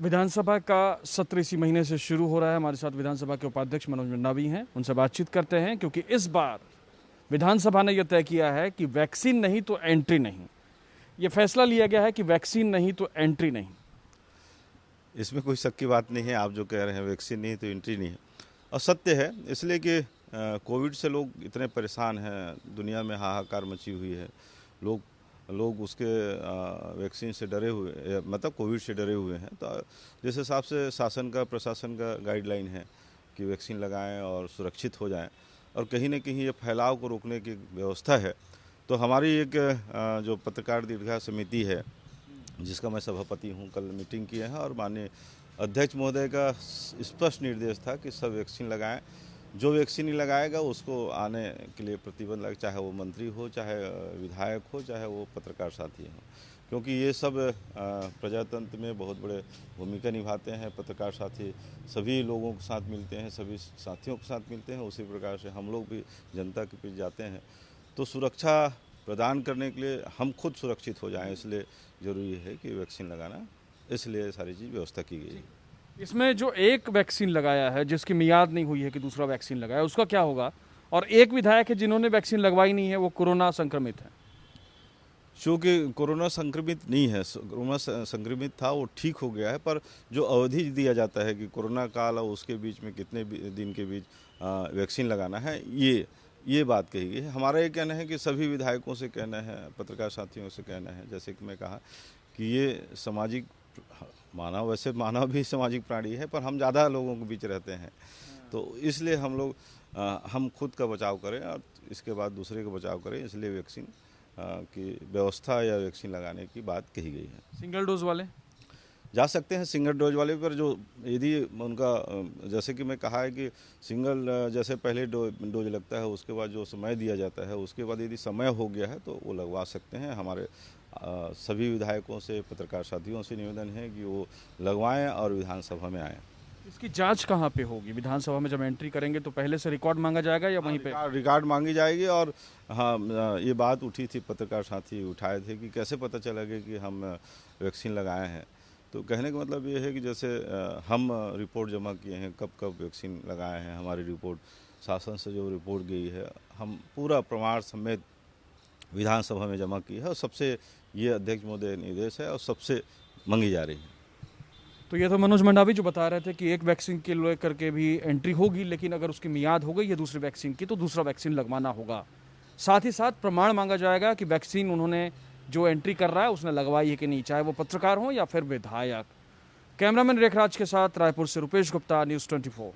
विधानसभा का सत्र इसी महीने से शुरू हो रहा है। हमारे साथ विधानसभा के उपाध्यक्ष मनोज मंडावी हैं, उनसे बातचीत करते हैं क्योंकि इस बार विधानसभा ने यह तय किया है कि वैक्सीन नहीं तो एंट्री नहीं। ये फैसला लिया गया है कि वैक्सीन नहीं तो एंट्री नहीं। इसमें कोई शक की बात नहीं है। आप जो कह रहे हैं वैक्सीन नहीं तो एंट्री नहीं है, और सत्य है। इसलिए कि कोविड से लोग इतने परेशान हैं, दुनिया में हाहाकार मची हुई है। लोग उसके वैक्सीन से डरे हुए, मतलब कोविड से डरे हुए हैं। तो जिस हिसाब से शासन का, प्रशासन का गाइडलाइन है कि वैक्सीन लगाएं और सुरक्षित हो जाएं, और कहीं ना कहीं ये फैलाव को रोकने की व्यवस्था है। तो हमारी एक जो पत्रकार दीर्घा समिति है, जिसका मैं सभापति हूं, कल मीटिंग किए हैं और माननीय अध्यक्ष महोदय का स्पष्ट निर्देश था कि सब वैक्सीन लगाएं। जो वैक्सीन नहीं लगाएगा उसको आने के लिए प्रतिबंध लगे, चाहे वो मंत्री हो, चाहे विधायक हो, चाहे वो पत्रकार साथी हो, क्योंकि ये सब प्रजातंत्र में बहुत बड़े भूमिका निभाते हैं। पत्रकार साथी सभी लोगों के साथ मिलते हैं, सभी साथियों के साथ मिलते हैं। उसी प्रकार से हम लोग भी जनता के बीच जाते हैं। तो सुरक्षा प्रदान करने के लिए हम खुद सुरक्षित हो जाएं, इसलिए ज़रूरी है कि वैक्सीन लगाना, इसलिए सारी चीज़ व्यवस्था की गई है। इसमें जो एक वैक्सीन लगाया है, जिसकी मियाद नहीं हुई है कि दूसरा वैक्सीन लगाया, उसका क्या होगा? और एक विधायक है जिन्होंने वैक्सीन लगवाई नहीं है, वो कोरोना संक्रमित है। चूँकि कोरोना संक्रमित नहीं है, कोरोना संक्रमित था, वो ठीक हो गया है, पर जो अवधि दिया जाता है कि कोरोना काल और उसके बीच में कितने दिन के बीच वैक्सीन लगाना है, ये बात कही गई है। हमारा ये कहना है कि सभी विधायकों से कहना है, पत्रकार साथियों से कहना है, जैसे कि मैं कहा कि ये सामाजिक मानव, वैसे मानव भी सामाजिक प्राणी है, पर हम ज़्यादा लोगों के बीच रहते हैं, तो इसलिए हम खुद का बचाव करें और इसके बाद दूसरे का बचाव करें। इसलिए वैक्सीन की व्यवस्था या वैक्सीन लगाने की बात कही गई है। सिंगल डोज वाले जा सकते हैं, सिंगल डोज वाले पर जो यदि उनका, जैसे कि मैं कहा है कि सिंगल जैसे पहले डोज लगता है, उसके बाद जो समय दिया जाता है, उसके बाद यदि समय हो गया है तो वो लगवा सकते हैं। हमारे सभी विधायकों से, पत्रकार साथियों से निवेदन है कि वो लगवाएं और विधानसभा में आएँ। इसकी जांच कहाँ पे होगी? विधानसभा में जब एंट्री करेंगे तो पहले से रिकॉर्ड मांगा जाएगा या वहीं पे? रिकॉर्ड मांगी जाएगी। और हाँ, ये बात उठी थी, पत्रकार साथी उठाए थे कि कैसे पता चलेगा कि हम वैक्सीन लगाए हैं। तो कहने का मतलब ये है कि जैसे हम रिपोर्ट जमा किए हैं, कब कब वैक्सीन लगाए हैं, हमारी रिपोर्ट शासन से जो रिपोर्ट गई है, हम पूरा प्रमाण समेत विधानसभा में जमा की है, और सबसे ये अध्यक्ष महोदय निर्देश है और सबसे मांगी जा रही है। तो ये तो मनोज मंडावी जो बता रहे थे कि एक वैक्सीन के लेकर के भी एंट्री होगी, लेकिन अगर उसकी मियाद हो गई है दूसरी वैक्सीन की तो दूसरा वैक्सीन लगवाना होगा। साथ ही साथ प्रमाण मांगा जाएगा कि वैक्सीन उन्होंने जो एंट्री कर रहा है उसने लगवाई है कि नहीं, चाहे वो पत्रकार हो या फिर विधायक। कैमरामैन रेखराज के साथ रायपुर से रुपेश गुप्ता, न्यूज़ 24।